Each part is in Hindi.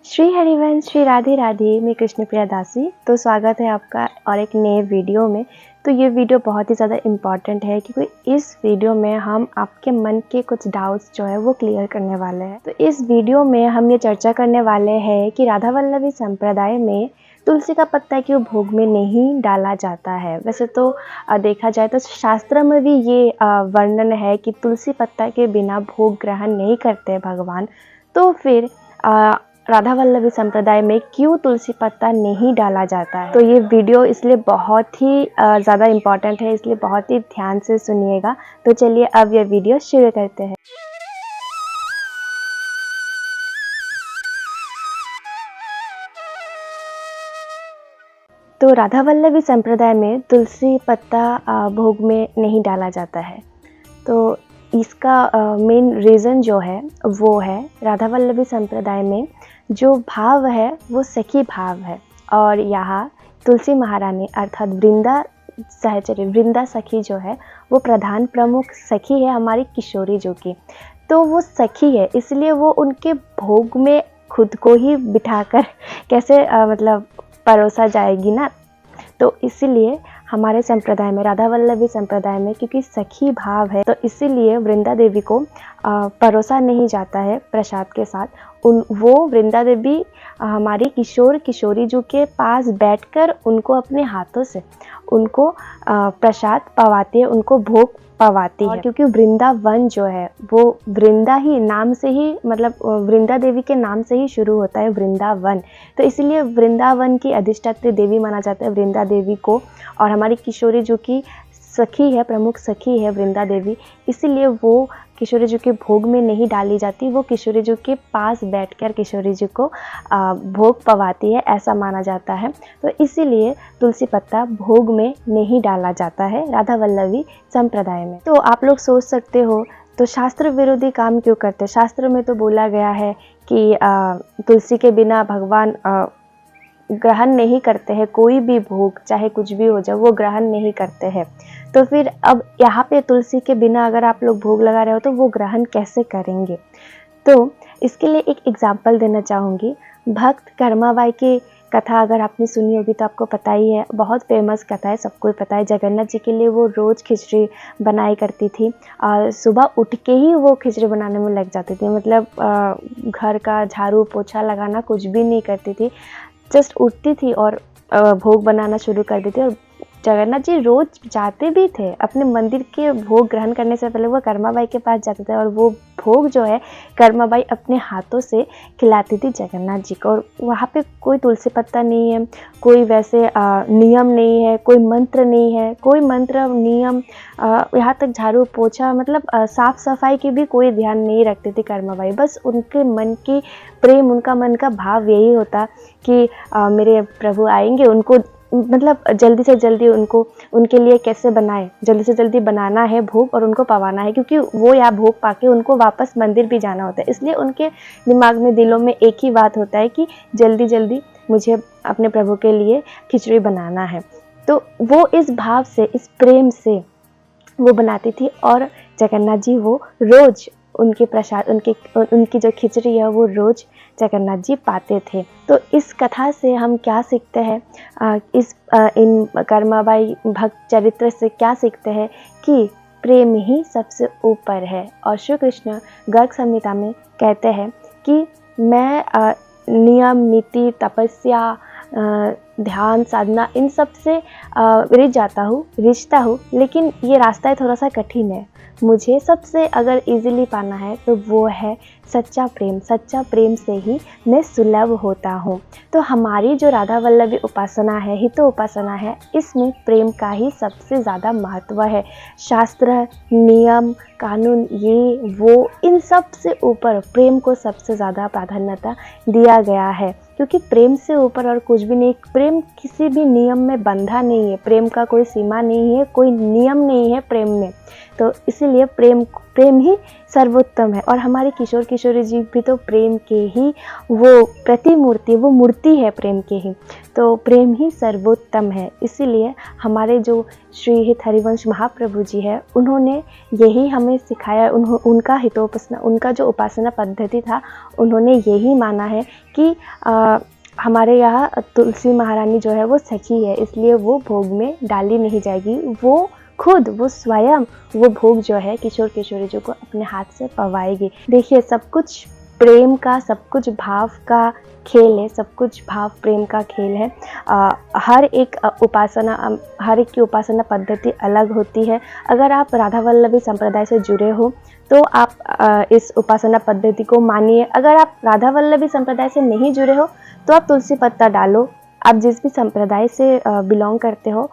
श्री हरिवंश श्री राधे राधे। मैं कृष्णप्रिया दासी। तो स्वागत है आपका और एक नए वीडियो में। तो ये वीडियो बहुत ही ज़्यादा इम्पॉर्टेंट है क्योंकि इस वीडियो में हम आपके मन के कुछ डाउट्स जो है वो क्लियर करने वाले हैं। तो इस वीडियो में हम ये चर्चा करने वाले हैं कि राधा वल्लभी संप्रदाय में तुलसी का पत्ता क्यों भोग में नहीं डाला जाता है। वैसे तो देखा जाए तो शास्त्र में भी ये वर्णन है कि तुलसी पत्ता के बिना भोग ग्रहण नहीं करते भगवान। तो फिर राधा वल्लभी संप्रदाय में क्यों तुलसी पत्ता नहीं डाला जाता है। तो ये वीडियो इसलिए बहुत ही ज़्यादा इम्पॉर्टेंट है, इसलिए बहुत ही ध्यान से सुनिएगा। तो चलिए अब ये वीडियो शुरू करते हैं। तो राधा वल्लभी संप्रदाय में तुलसी पत्ता भोग में नहीं डाला जाता है। तो इसका मेन रीज़न जो है वो है राधा वल्लभी संप्रदाय में जो भाव है वो सखी भाव है। और यहाँ तुलसी महारानी अर्थात वृंदा सहचरी वृंदा सखी जो है वो प्रधान प्रमुख सखी है हमारी किशोरी जो की। तो वो सखी है इसलिए वो उनके भोग में खुद को ही बिठाकर कैसे मतलब परोसा जाएगी ना। तो इसीलिए हमारे संप्रदाय में राधा वल्लभी संप्रदाय में क्योंकि सखी भाव है तो इसीलिए वृंदा देवी को परोसा नहीं जाता है प्रसाद के साथ। वो वृंदा देवी हमारी किशोर किशोरी जो के पास बैठकर उनको अपने हाथों से उनको प्रसाद पवाती है, उनको भोग पवाती है। क्योंकि वृंदावन जो है वो वृंदा ही नाम से ही मतलब वृंदा देवी के नाम से ही शुरू होता है वृंदावन। तो इसलिए वृंदावन की अधिष्ठात्री देवी माना जाता है वृंदा देवी को। और हमारी किशोरी जो की सखी है, प्रमुख सखी है वृंदा देवी, इसीलिए वो किशोरी जी के भोग में नहीं डाली जाती। वो किशोरी जी के पास बैठकर किशोरी जी को भोग पवाती है, ऐसा माना जाता है। तो इसीलिए तुलसी पत्ता भोग में नहीं डाला जाता है राधा वल्लभी संप्रदाय में। तो आप लोग सोच सकते हो तो शास्त्र विरोधी काम क्यों करते। शास्त्र में तो बोला गया है कि तुलसी के बिना भगवान ग्रहण नहीं करते हैं, कोई भी भोग चाहे कुछ भी हो जाए वो ग्रहण नहीं करते हैं। तो फिर अब यहाँ पे तुलसी के बिना अगर आप लोग भोग लगा रहे हो तो वो ग्रहण कैसे करेंगे। तो इसके लिए एक एग्जाम्पल देना चाहूँगी। भक्त कर्माबाई की कथा अगर आपने सुनी होगी तो आपको पता ही है, बहुत फेमस कथा है, सबको पता है। जगन्नाथ जी के लिए वो रोज़ खिचड़ी बनाई करती थी और सुबह उठ के ही वो खिचड़ी बनाने में लग जाती थी। मतलब घर का झाड़ू पोछा लगाना कुछ भी नहीं करती थी, जस्ट उठती थी और भोग बनाना शुरू कर देती। और जगन्नाथ जी रोज जाते भी थे अपने मंदिर के भोग ग्रहण करने से पहले वो कर्माबाई के पास जाते थे और वो भोग जो है कर्माबाई अपने हाथों से खिलाती थी जगन्नाथ जी को। और वहाँ पे कोई तुलसी पत्ता नहीं है, कोई वैसे नियम नहीं है, कोई मंत्र नहीं है, कोई मंत्र नियम यहाँ तक झाड़ू पोछा मतलब साफ सफाई की भी कोई ध्यान नहीं रखती थी कर्माबाई। बस उनके मन की प्रेम, उनका मन का भाव यही होता कि मेरे प्रभु आएंगे, उनको मतलब जल्दी से जल्दी उनको उनके लिए कैसे बनाए, जल्दी से जल्दी बनाना है भोग और उनको पवाना है, क्योंकि वो या भोग पाके उनको वापस मंदिर भी जाना होता है। इसलिए उनके दिमाग में दिलों में एक ही बात होता है कि जल्दी जल्दी मुझे अपने प्रभु के लिए खिचड़ी बनाना है। तो वो इस भाव से, इस प्रेम से वो बनाती थी और जगन्नाथ जी वो रोज उनके प्रसाद उनकी जो खिचड़ी है वो रोज जगन्नाथ जी पाते थे। तो इस कथा से हम क्या सीखते हैं, इन कर्माबाई भक्त चरित्र से क्या सीखते हैं कि प्रेम ही सबसे ऊपर है। और श्री कृष्ण गर्ग संहिता में कहते हैं कि मैं नियम नीति तपस्या ध्यान साधना इन सब से रिझता हूँ, लेकिन ये रास्ता थोड़ा सा कठिन है। मुझे सबसे अगर इजीली पाना है तो वो है सच्चा प्रेम। सच्चा प्रेम से ही मैं सुलभ होता हूँ। तो हमारी जो राधा वल्लभी उपासना है, हित उपासना है, इसमें प्रेम का ही सबसे ज़्यादा महत्व है। शास्त्र नियम कानून ये वो इन सब से ऊपर प्रेम को सबसे ज़्यादा प्राधान्यता दिया गया है, क्योंकि प्रेम से ऊपर और कुछ भी नहीं। प्रेम किसी भी नियम में बंधा नहीं है, प्रेम का कोई सीमा नहीं है, कोई नियम नहीं है प्रेम में। तो इसीलिए प्रेम प्रेम ही सर्वोत्तम है। और हमारे किशोर किशोरी जी भी तो प्रेम के ही वो प्रतिमूर्ति, वो मूर्ति है प्रेम के ही। तो प्रेम ही सर्वोत्तम है। इसीलिए हमारे जो श्री हित हरिवंश महाप्रभु जी है, उन्होंने यही हमें सिखाया। उनका हितोपासना, उनका जो उपासना पद्धति था, उन्होंने यही माना है कि हमारे यहाँ तुलसी महारानी जो है वो सखी है, इसलिए वो भोग में डाली नहीं जाएगी। वो खुद, वो स्वयं वो भोग जो है किशोर किशोरी जी को अपने हाथ से पवाएगी। देखिए, सब कुछ प्रेम का, सब कुछ भाव का खेल है, सब कुछ भाव प्रेम का खेल है। हर एक की उपासना पद्धति अलग होती है। अगर आप राधा वल्लभी संप्रदाय से जुड़े हो तो आप इस उपासना पद्धति को मानिए। अगर आप राधा वल्लभी संप्रदाय से नहीं जुड़े हो तो आप तुलसी पत्ता डालो। आप जिस भी संप्रदाय से बिलोंग करते हो,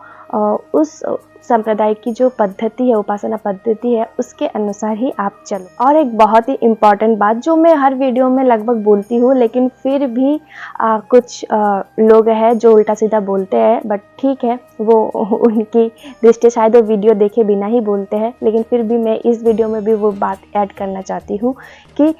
उस संप्रदाय की जो पद्धति है, उपासना पद्धति है, उसके अनुसार ही आप चलो। और एक बहुत ही इम्पॉर्टेंट बात जो मैं हर वीडियो में लगभग बोलती हूँ, लेकिन फिर भी कुछ लोग हैं जो उल्टा सीधा बोलते हैं, बट ठीक है, वो उनकी दृष्टि शायद वो वीडियो देखे बिना ही बोलते हैं, लेकिन फिर भी मैं इस वीडियो में भी वो बात ऐड करना चाहती हूँ कि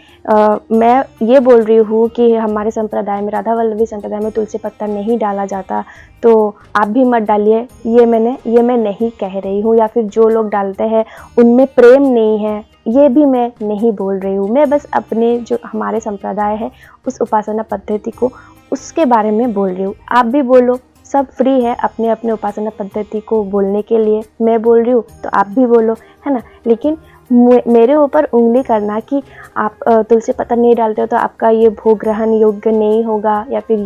मैं ये बोल रही हूँ कि हमारे संप्रदाय में, राधा वल्लभी संप्रदाय में तुलसी पत्ता नहीं डाला जाता, तो आप भी मत डालिए। ये मैं नहीं कह रही हूँ, या फिर जो लोग डालते हैं उनमें प्रेम नहीं है, ये भी मैं नहीं बोल रही हूँ। मैं बस अपने जो हमारे संप्रदाय है उस उपासना पद्धति को, उसके बारे में बोल रही हूँ। आप भी बोलो, सब फ्री है अपने अपने उपासना पद्धति को बोलने के लिए। मैं बोल रही हूँ तो आप भी बोलो, है ना। लेकिन मेरे ऊपर उंगली करना कि आप तुलसी पत्ता नहीं डालते हो तो आपका ये भोग ग्रहण योग्य नहीं होगा, या फिर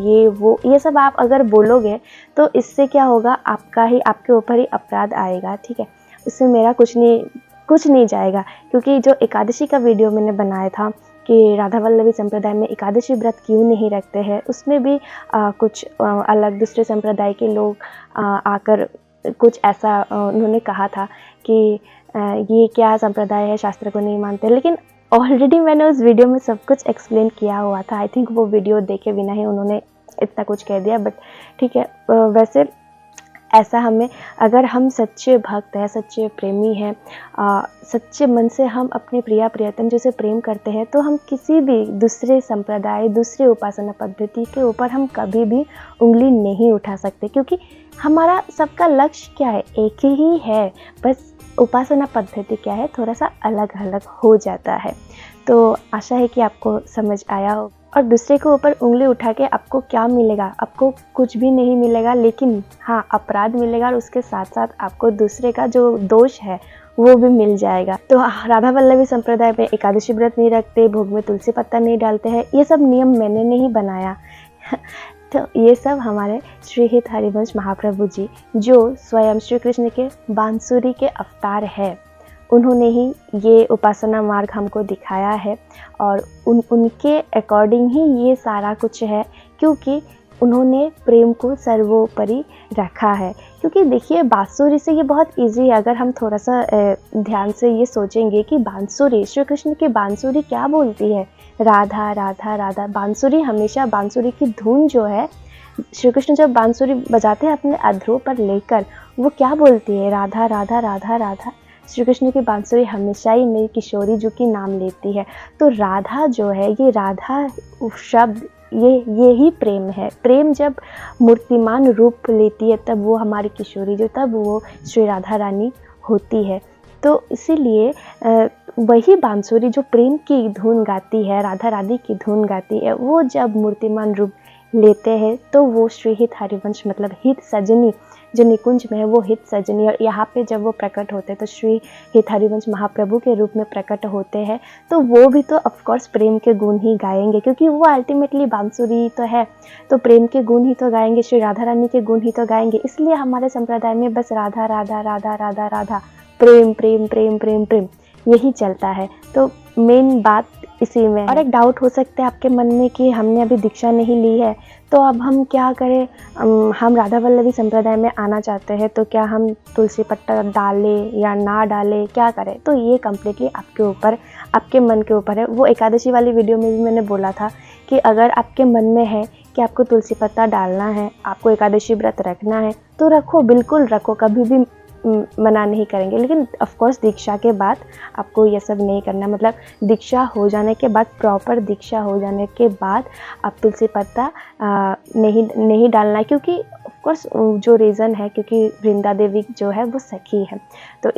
ये सब आप अगर बोलोगे तो इससे क्या होगा, आपके ऊपर ही अपराध आएगा, ठीक है। इससे मेरा कुछ नहीं जाएगा। क्योंकि जो एकादशी का वीडियो मैंने बनाया था कि राधा वल्लभी संप्रदाय में एकादशी व्रत क्यों नहीं रखते हैं, उसमें भी कुछ अलग दूसरे संप्रदाय के लोग आकर कुछ ऐसा उन्होंने कहा था कि ये क्या संप्रदाय है, शास्त्र को नहीं मानते। लेकिन ऑलरेडी मैंने उस वीडियो में सब कुछ एक्सप्लेन किया हुआ था। आई थिंक वो वीडियो देखे बिना ही उन्होंने इतना कुछ कह दिया, बट ठीक है। वैसे ऐसा हमें, अगर हम सच्चे भक्त हैं, सच्चे प्रेमी हैं, सच्चे मन से हम अपने प्रिया प्रियतम जैसे प्रेम करते हैं, तो हम किसी भी दूसरे संप्रदाय, दूसरे उपासना पद्धति के ऊपर हम कभी भी उंगली नहीं उठा सकते। क्योंकि हमारा सबका लक्ष्य क्या है, एक ही है, बस उपासना पद्धति क्या है, थोड़ा सा अलग अलग हो जाता है। तो आशा है कि आपको समझ आया हो। और दूसरे के ऊपर उंगली उठा के आपको क्या मिलेगा, आपको कुछ भी नहीं मिलेगा, लेकिन हाँ, अपराध मिलेगा। और उसके साथ साथ आपको दूसरे का जो दोष है वो भी मिल जाएगा। तो राधा वल्लभी संप्रदाय में एकादशी व्रत नहीं रखते, भोग में तुलसी पत्ता नहीं डालते हैं, ये सब नियम मैंने नहीं बनाया। तो ये सब हमारे श्री हित हरिवंश महाप्रभु जी, जो स्वयं श्री कृष्ण के बांसुरी के अवतार है, उन्होंने ही ये उपासना मार्ग हमको दिखाया है। और उनके अकॉर्डिंग ही ये सारा कुछ है, क्योंकि उन्होंने प्रेम को सर्वोपरि रखा है। क्योंकि देखिए, बांसुरी से ये बहुत इजी है। अगर हम थोड़ा सा ध्यान से ये सोचेंगे कि बांसुरी, श्री कृष्ण की बांसुरी क्या बोलती है, राधा राधा राधा। बांसुरी हमेशा, बांसुरी की धुन जो है, श्री कृष्ण जब बांसुरी बजाते हैं अपने अधरों पर लेकर, वो क्या बोलती है, राधा राधा राधा राधा। श्री कृष्ण की बांसुरी हमेशा ही मेरी किशोरी जी की नाम लेती है। तो राधा जो है, ये राधा शब्द, ये ही प्रेम है। प्रेम जब मूर्तिमान रूप लेती है, तब वो हमारी किशोरी जो, तब वो श्री राधा रानी होती है। तो इसीलिए वही बांसुरी जो प्रेम की धुन गाती है, राधा रानी की धुन गाती है, वो जब मूर्तिमान रूप लेते हैं तो वो श्री हित हरिवंश, मतलब हित सजनी जो निकुंज में है, वो हित सजनी। और यहाँ पे जब वो प्रकट होते हैं तो श्री हित हरिवंश महाप्रभु के रूप में प्रकट होते हैं, तो वो भी तो ऑफकोर्स प्रेम के गुण ही गाएंगे, क्योंकि वो अल्टीमेटली बांसुरी तो है, तो प्रेम के गुण ही तो गाएंगे, श्री राधा रानी के गुण ही तो गाएंगे। इसलिए हमारे संप्रदाय में बस राधा राधा राधा राधा राधा, प्रेम प्रेम प्रेम प्रेम प्रेम, यही चलता है। तो मेन बात इसी में। और एक डाउट हो सकता है आपके मन में कि हमने अभी दीक्षा नहीं ली है, तो अब हम क्या करें, हम राधा वल्लभी संप्रदाय में आना चाहते हैं, तो क्या हम तुलसी पत्ता डालें या ना डालें, क्या करें? तो ये कम्प्लीटली आपके ऊपर, आपके मन के ऊपर है। वो एकादशी वाली वीडियो में भी मैंने बोला था कि अगर आपके मन में है कि आपको तुलसी पत्ता डालना है, आपको एकादशी व्रत रखना है, तो रखो, बिल्कुल रखो, कभी भी मना नहीं करेंगे, लेकिन ऑफ कोर्स दीक्षा के बाद आपको ये सब नहीं करना। मतलब दीक्षा हो जाने के बाद, प्रॉपर दीक्षा हो जाने के बाद आप तुलसी पत्ता नहीं डालना है, क्योंकि ऑफ कोर्स जो रीज़न है, क्योंकि वृंदा देवी जो है वो सखी है, तो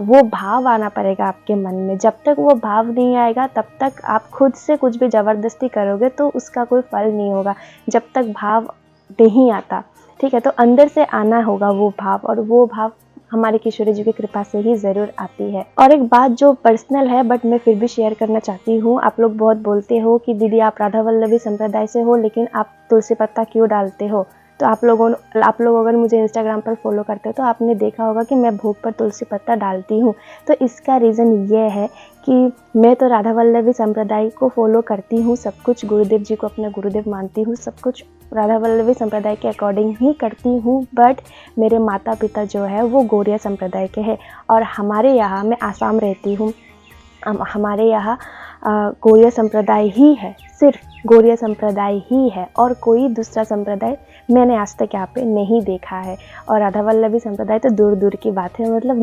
वो भाव आना पड़ेगा आपके मन में। जब तक वो भाव नहीं आएगा तब तक आप खुद से कुछ भी ज़बरदस्ती करोगे तो उसका कोई फल नहीं होगा, जब तक भाव नहीं आता। ठीक है, तो अंदर से आना होगा वो भाव, और वो भाव हमारे किशोरी जी की कृपा से ही ज़रूर आती है। और एक बात जो पर्सनल है बट मैं फिर भी शेयर करना चाहती हूँ। आप लोग बहुत बोलते हो कि दीदी आप राधा वल्लभी संप्रदाय से हो, लेकिन आप तुलसी पत्ता क्यों डालते हो? तो आप लोग अगर मुझे इंस्टाग्राम पर फॉलो करते हो तो आपने देखा होगा कि मैं भोग पर तुलसी पत्ता डालती हूँ। तो इसका रीज़न ये है कि मैं तो राधा वल्लभी संप्रदाय को फॉलो करती हूँ, सब कुछ गुरुदेव जी को अपना गुरुदेव मानती हूँ, सब कुछ राधा वल्लभी संप्रदाय के अकॉर्डिंग ही करती हूँ। बट मेरे माता पिता जो है वो गौड़िया संप्रदाय के हैं, और हमारे यहाँ, मैं आसाम रहती हूँ, हमारे यहाँ गौड़िया संप्रदाय ही है, सिर्फ गौड़िया संप्रदाय ही है, और कोई दूसरा संप्रदाय मैंने आज तक यहाँ पे नहीं देखा है। और राधा वल्लभी संप्रदाय तो दूर दूर की बात है, मतलब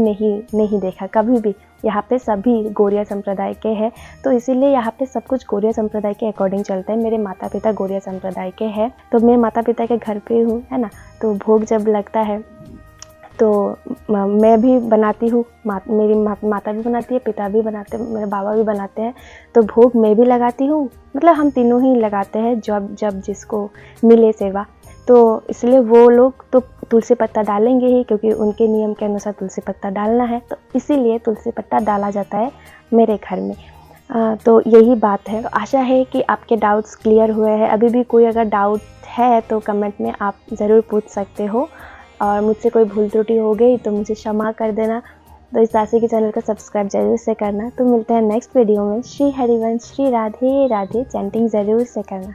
नहीं देखा कभी भी। यहाँ पे सभी गौड़िया संप्रदाय के हैं, तो इसीलिए यहाँ पे सब कुछ गौड़िया संप्रदाय के अकॉर्डिंग चलता है। मेरे माता पिता गौड़िया संप्रदाय के हैं, तो मैं माता पिता के घर पे हूँ, है ना। तो भोग जब लगता है तो मैं भी बनाती हूँ, मेरी माता भी बनाती है, पिता भी बनाते हैं, मेरे बाबा भी बनाते हैं, तो भोग मैं भी लगाती हूँ। मतलब हम तीनों ही लगाते हैं, जब जिसको मिले सेवा। तो इसलिए वो लोग तो तुलसी पत्ता डालेंगे ही, क्योंकि उनके नियम के अनुसार तुलसी पत्ता डालना है, तो इसीलिए तुलसी पत्ता डाला जाता है मेरे घर में। तो यही बात है। तो आशा है कि आपके डाउट्स क्लियर हुए हैं। अभी भी कोई अगर डाउट है तो कमेंट में आप ज़रूर पूछ सकते हो, और मुझसे कोई भूल त्रुटि हो गई तो मुझे क्षमा कर देना। तो इस दासी के चैनल को सब्सक्राइब जरूर से करना। तो मिलते हैं नेक्स्ट वीडियो में। श्री हरिवंश, श्री राधे राधे चैंटिंग ज़रूर से करना।